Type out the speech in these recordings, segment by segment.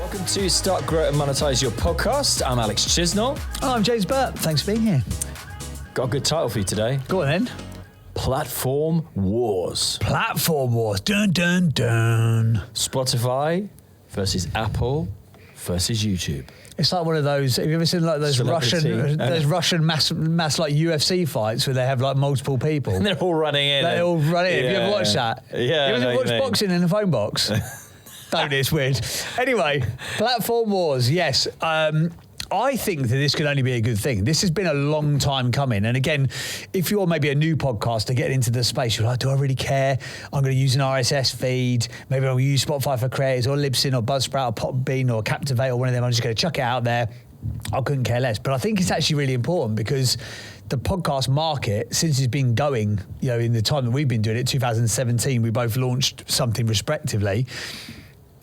Welcome to Start, Grow and Monetise Your Podcast. I'm Alex Chisnall. Oh, I'm James Burtt. Thanks for being here. Got a good title for you today. Go on then. Platform Wars. Platform Wars. Dun, dun, dun. Spotify versus Apple versus YouTube. It's like one of those. Have you ever seen like those Russian mass like UFC fights where they have like multiple people? And they're all running in. They're all running in. Have you ever watched that? Yeah. You ever watched boxing in a phone box? Don't, it's weird. Anyway, Platform Wars, yes. I think that this could only be a good thing. This has been a long time coming. And again, if you're maybe a new podcaster getting into the space, you're like, do I really care? I'm going to use an RSS feed. Maybe I'll use Spotify for Creators or Libsyn or Buzzsprout or Popbean or Captivate or one of them. I'm just going to chuck it out there. I couldn't care less. But I think it's actually really important because the podcast market, since it's been going, you know, in the time that we've been doing it, 2017, we both launched something respectively.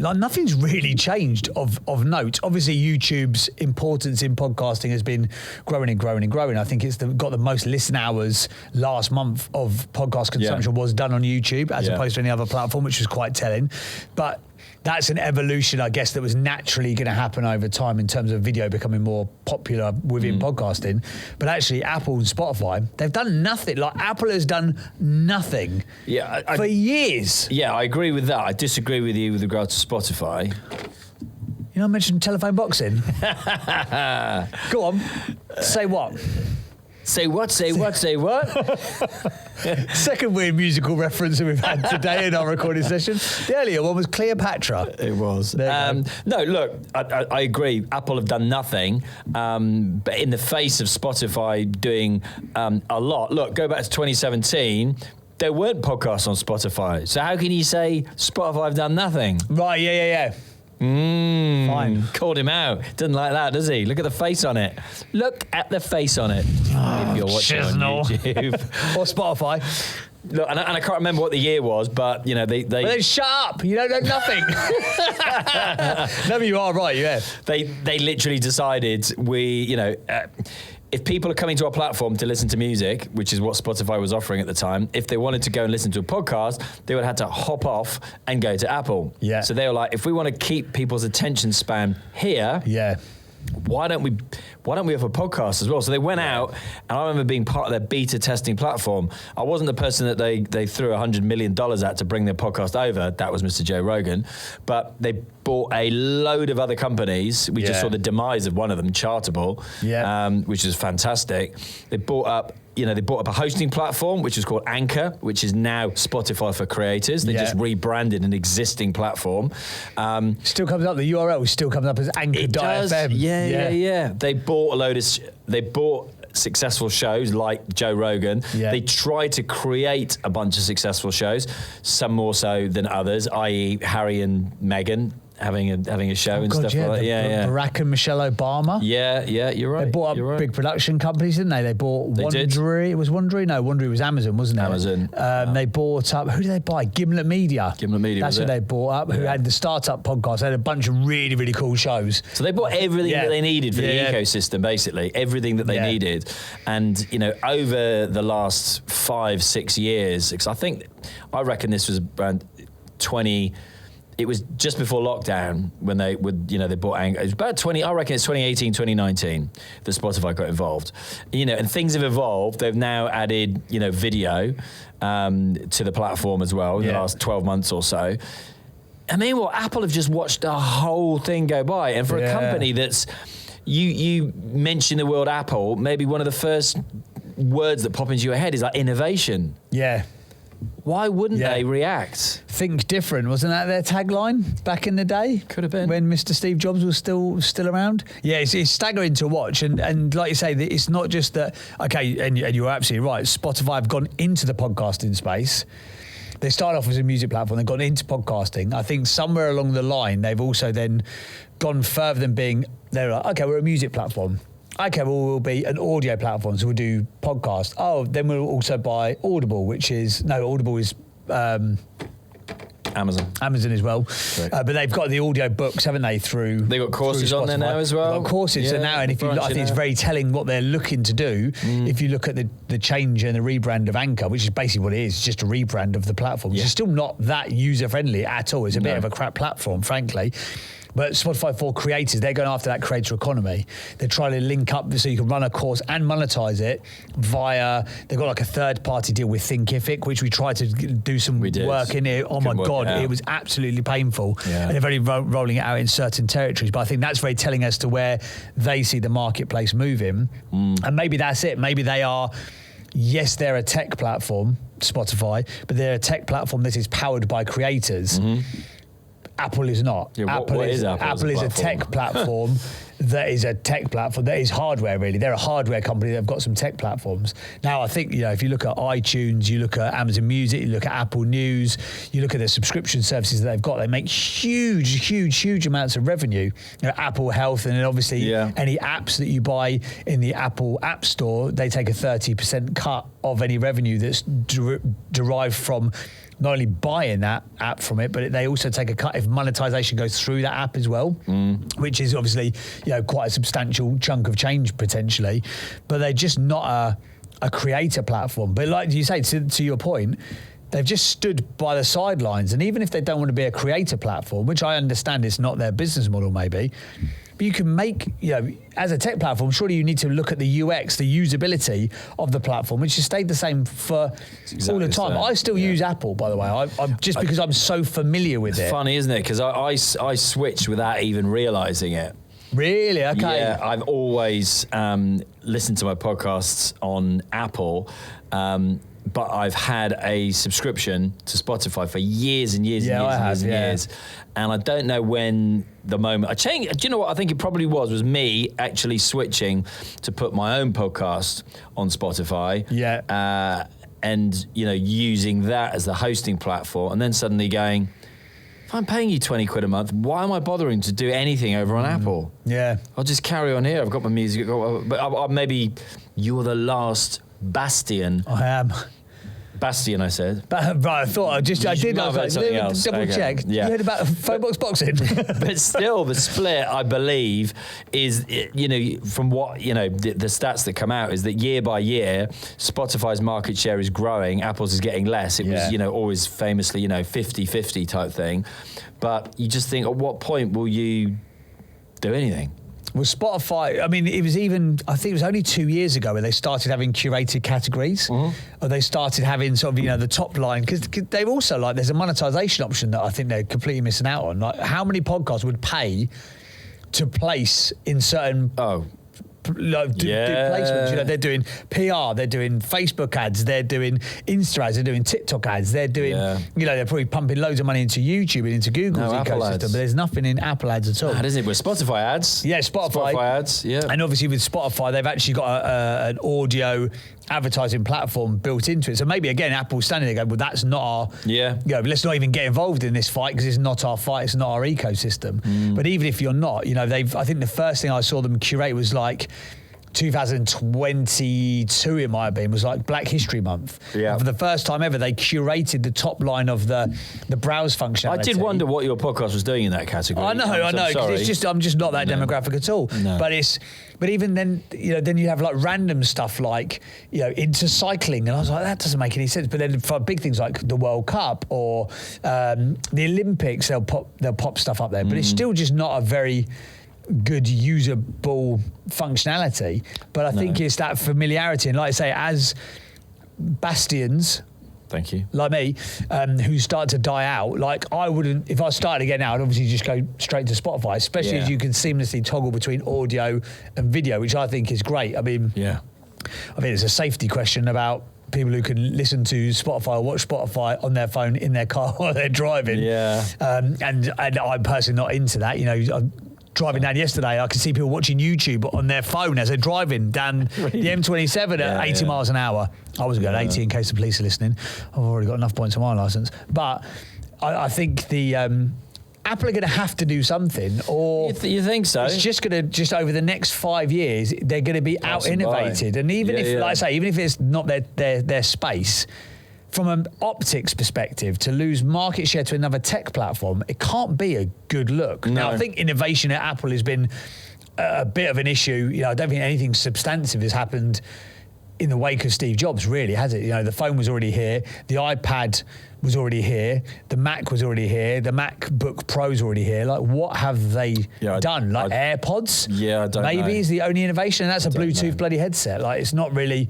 Like nothing's really changed of note. Obviously, YouTube's importance in podcasting has been growing and growing and growing. I think it's got the most listen hours last month of podcast consumption was done on YouTube as opposed to any other platform, which was quite telling. But that's an evolution, I guess, that was naturally going to happen over time in terms of video becoming more popular within podcasting. But actually, Apple and Spotify, they've done nothing. Like Apple has done nothing for years. Yeah, I agree with that. I disagree with you with regard to Spotify. You know, I mentioned telephone boxing. Go on. Say what? Say what? Say what? Say what? Second weird musical reference that we've had today in our recording session. The earlier one was Cleopatra. It was. No, look, I agree. Apple have done nothing, but in the face of Spotify doing a lot. Look, go back to 2017. There weren't podcasts on Spotify. So how can you say Spotify have done nothing? Right, yeah. Fine. Called him out. Doesn't like that, does he? Look at the face on it. Look at the face on it. If you're watching Chisnall. on YouTube. Or Spotify. Look, and I can't remember what the year was, but, you know, they Well, then shut up. You don't know nothing. No, but you are right, yeah. They literally decided if people are coming to our platform to listen to music, which is what Spotify was offering at the time, if they wanted to go and listen to a podcast, they would have had to hop off and go to Apple. Yeah. So they were like, if we want to keep people's attention span here, why don't we offer podcasts as well? So they went out, and I remember being part of their beta testing platform. I wasn't the person that they threw $100 million at to bring their podcast over. That was Mr. Joe Rogan. But they bought a load of other companies. We just saw the demise of one of them, Chartable, which is fantastic. They bought up a hosting platform, which is called Anchor, which is now Spotify for Creators. They just rebranded an existing platform. Still comes up, the URL still comes up as Anchor.fm. Yeah. They bought successful shows like Joe Rogan. They tried to create a bunch of successful shows, some more so than others, i.e. Harry and Meghan having a show and stuff like that. Barack and Michelle Obama. Yeah, you're right. They bought up big production companies, didn't they? They bought Wondery. It was Wondery? No, Wondery was Amazon, wasn't it? Amazon. They bought up, who did they buy? Gimlet Media. That's who they bought up, who had the startup podcast. They had a bunch of really, really cool shows. So they bought everything that they needed for the ecosystem, basically. Everything that they needed. And, over the last 5-6 years, because I reckon this was around 20... It was just before lockdown when they bought Anchor. It was about 2018, 2019 that Spotify got involved. And things have evolved. They've now added, video to the platform as well in the last 12 months or so. I mean, Apple have just watched the whole thing go by. And for a company that's, you mention the word Apple, maybe one of the first words that pop into your head is like innovation. Yeah. Why wouldn't they react? Think different, wasn't that their tagline back in the day? Could have been. When Mr. Steve Jobs was still around. Yeah, it's staggering to watch. And like you say, it's not just that, and you're absolutely right, Spotify have gone into the podcasting space. They started off as a music platform, they've gone into podcasting. I think somewhere along the line, they've also then gone further than they're like, okay, we're a music platform. Okay, well, we'll be an audio platform, so we'll do podcasts. Oh, then we'll also buy Audible, Audible is Amazon as well. But they've got the audio books, haven't they? They've got courses on there now as well. They've got courses now, and I think it's very telling what they're looking to do. If you look at the change and the rebrand of Anchor, which is basically what it is, just a rebrand of the platform, which is still not that user friendly at all. It's a bit of a crap platform, frankly. But Spotify for creators, they're going after that creator economy. They're trying to link up so you can run a course and monetize it via, they've got like a third-party deal with Thinkific, which we tried to do some work in it. Oh my God, it was absolutely painful. Yeah. And they're only rolling it out in certain territories. But I think that's very telling as to where they see the marketplace moving. And maybe that's it. Maybe they are, yes, they're a tech platform, Spotify, but they're a tech platform that is powered by creators. Apple is not. Yeah, Apple is a tech platform that is a tech platform that is hardware, really. They're a hardware company. They've got some tech platforms. Now, I think, if you look at iTunes, you look at Amazon Music, you look at Apple News, you look at the subscription services that they've got, they make huge amounts of revenue. Apple Health, and then obviously any apps that you buy in the Apple App Store, they take a 30% cut of any revenue that's derived from not only buying that app from it, but they also take a cut if monetization goes through that app as well, which is obviously quite a substantial chunk of change potentially. But they're just not a creator platform. But like you say, to your point, they've just stood by the sidelines. And even if they don't want to be a creator platform, which I understand is not their business model maybe, but you can make, as a tech platform, surely you need to look at the UX, the usability of the platform, which has stayed the same for all the time. I still use Apple, by the way, because I'm so familiar with it. It's funny, isn't it? Because I switched without even realising it. Really? Okay. Yeah, I've always listened to my podcasts on Apple, but I've had a subscription to Spotify for years and years and years. And I don't know when the moment I changed. Do you know what I think it probably was me actually switching to put my own podcast on Spotify. Yeah. And using that as the hosting platform, and then suddenly going, if I'm paying you 20 quid a month, why am I bothering to do anything over on Apple? Yeah. I'll just carry on here. I've got my music. But maybe you're the last bastion. I am. Bastion, I said. Right, I thought I did. I was like, double check. Yeah. You heard about phone box boxing? But still, the split, I believe, is, from what, the stats that come out is that year by year, Spotify's market share is growing, Apple's is getting less. It was, always famously, 50-50 type thing. But you just think, at what point will you do anything? Well, Spotify, I think it was only 2 years ago where they started having curated categories, or they started having sort of, the top line, because they've also, there's a monetization option that I think they're completely missing out on. Like, how many podcasts would pay to place in certain... do placements. They're doing PR, they're doing Facebook ads, they're doing Insta ads, they're doing TikTok ads, they're doing, they're probably pumping loads of money into YouTube and into Google's ecosystem, but there's nothing in Apple ads at all. That isn't it with Spotify ads? Yeah, Spotify ads, yeah. And obviously with Spotify, they've actually got an audio advertising platform built into it. So maybe again, Apple's standing there going, well, that's not our, let's not even get involved in this fight because it's not our fight, it's not our ecosystem. But even if you're not, I think the first thing I saw them curate was 2022 it might have been, was Black History Month. Yeah. And for the first time ever, they curated the top line of the browse functionality. I did wonder what your podcast was doing in that category. I know, because I'm just not that demographic at all. No. But even then, then you have random stuff into cycling, and I was like, that doesn't make any sense. But then for big things like the World Cup or the Olympics, they'll pop stuff up there. But it's still just not a very good usable functionality. But I think it's that familiarity, and like I say, as bastions, thank you, like me, who start to die out, I wouldn't, if I started again now, I'd obviously just go straight to Spotify, especially as you can seamlessly toggle between audio and video, which I think is great. I mean it's a safety question about people who can listen to Spotify or watch Spotify on their phone in their car while they're driving. And I'm personally not into that. I'm driving down yesterday, I could see people watching YouTube on their phone as they're driving down the M27 at 80 miles an hour. I wasn't going 80 in case the police are listening. I've already got enough points on my licence. But I think the Apple are going to have to do something, or you think so? It's just going to over the next 5 years, they're going to be out innovated. And even if, like I say, even if it's not their space, from an optics perspective, to lose market share to another tech platform, it can't be a good look. Now, I think innovation at Apple has been a bit of an issue. I don't think anything substantive has happened in the wake of Steve Jobs, really, has it? You know, the phone was already here, the iPad was already here, the Mac was already here, the MacBook Pro's already here. Like, what have they done? Like AirPods? Yeah, I don't know. Maybe is the only innovation, and that's a Bluetooth bloody headset. Like, it's not really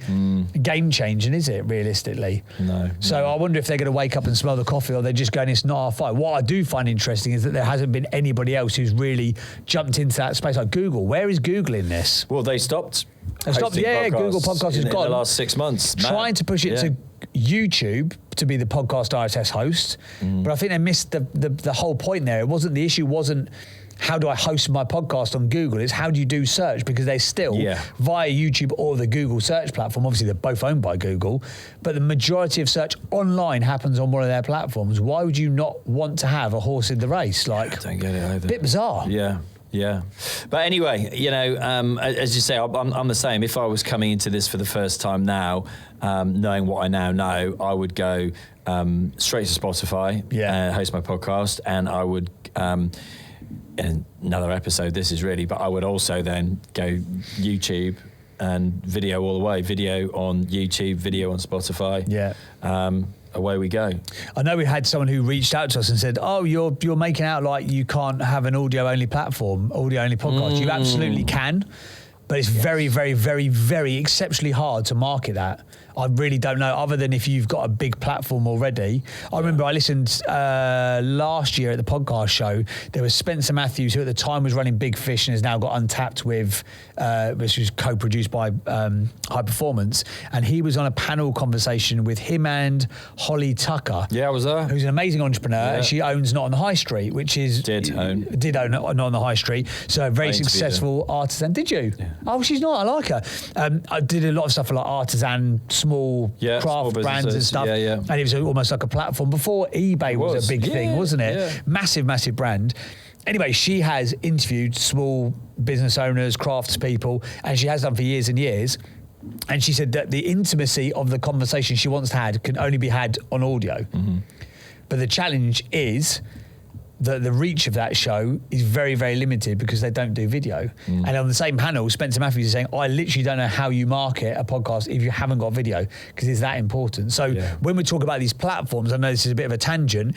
game changing, is it, realistically? No. So I wonder if they're going to wake up and smell the coffee, or they're just going, it's not our fight. What I do find interesting is that there hasn't been anybody else who's really jumped into that space. Like Google, where is Google in this? Well, they stopped. Google Podcast has gone. In the last 6 months. Trying to push it to YouTube to be the podcast RSS host, but I think they missed the whole point there. The issue wasn't how do I host my podcast on Google, it's how do you do search, because they're still via YouTube or the Google search platform. Obviously they're both owned by Google, but the majority of search online happens on one of their platforms. Why would you not want to have a horse in the race? Like, I don't get it either. Bit bizarre. Yeah. But anyway, you know, as you say, I'm the same. If I was coming into this for the first time now, knowing what I now know, I would go straight to Spotify, host my podcast, and I would, in another episode, this is really, but I would also then go YouTube and video all the way. Video on YouTube, video on Spotify. Yeah. Away we go. I know we had someone who reached out to us and said, "Oh, you're making out like you can't have an audio-only platform, audio-only podcast." You absolutely can, but it's very, very, very, very exceptionally hard to market that. I really don't know, other than if you've got a big platform already. I remember I listened last year at the podcast show. There was Spencer Matthews, who at the time was running Big Fish and has now got Untapped with, which was co-produced by High Performance. And he was on a panel conversation with him and Holly Tucker. Yeah, I was there. Who's an amazing entrepreneur. She owns Not on the High Street, which is... Did own Not on the High Street. So a very successful artisan. Did you? Yeah. Oh, she's not. I like her. I did a lot of stuff for like artisan, small craft brands and stuff. And it was almost like a platform. Before eBay was a big thing, wasn't it? Yeah. Massive, massive brand. Anyway, she has interviewed small business owners, craftspeople, and she has done for years and years. And she said that the intimacy of the conversation she wants to have can only be had on audio. But the challenge is that the reach of that show is very, very limited because they don't do video. And on the same panel, Spencer Matthews is saying, I literally don't know how you market a podcast if you haven't got video, because it's that important. So when we talk about these platforms, I know this is a bit of a tangent,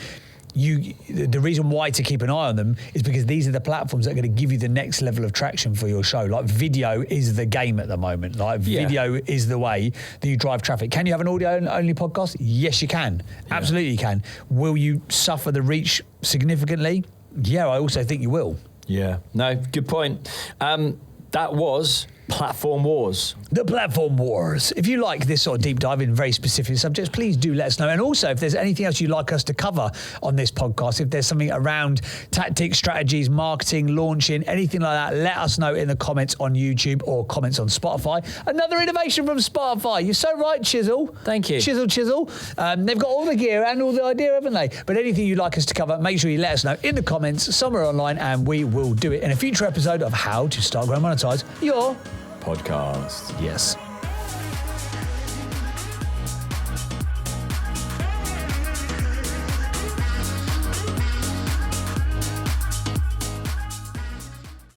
the reason why to keep an eye on them is because these are the platforms that are going to give you the next level of traction for your show. Like, video is the game at the moment. Like, video is the way that you drive traffic. Can you have an audio-only podcast? Yes, you can. Absolutely you can. Will you suffer the reach significantly? Yeah, I also think you will. Yeah. No, good point. That was Platform Wars. The Platform Wars. If you like this sort of deep dive in very specific subjects, please do let us know. And also, if there's anything else you'd like us to cover on this podcast, if there's something around tactics, strategies, marketing, launching, anything like that, let us know in the comments on YouTube or comments on Spotify. Another innovation from Spotify. You're so right, Chisnall. Thank you. Chisnall. They've got all the gear and all the idea, haven't they? But anything you'd like us to cover, make sure you let us know in the comments somewhere online, and we will do it in a future episode of How to Start, Grow, Monetize Your Podcast. Yes.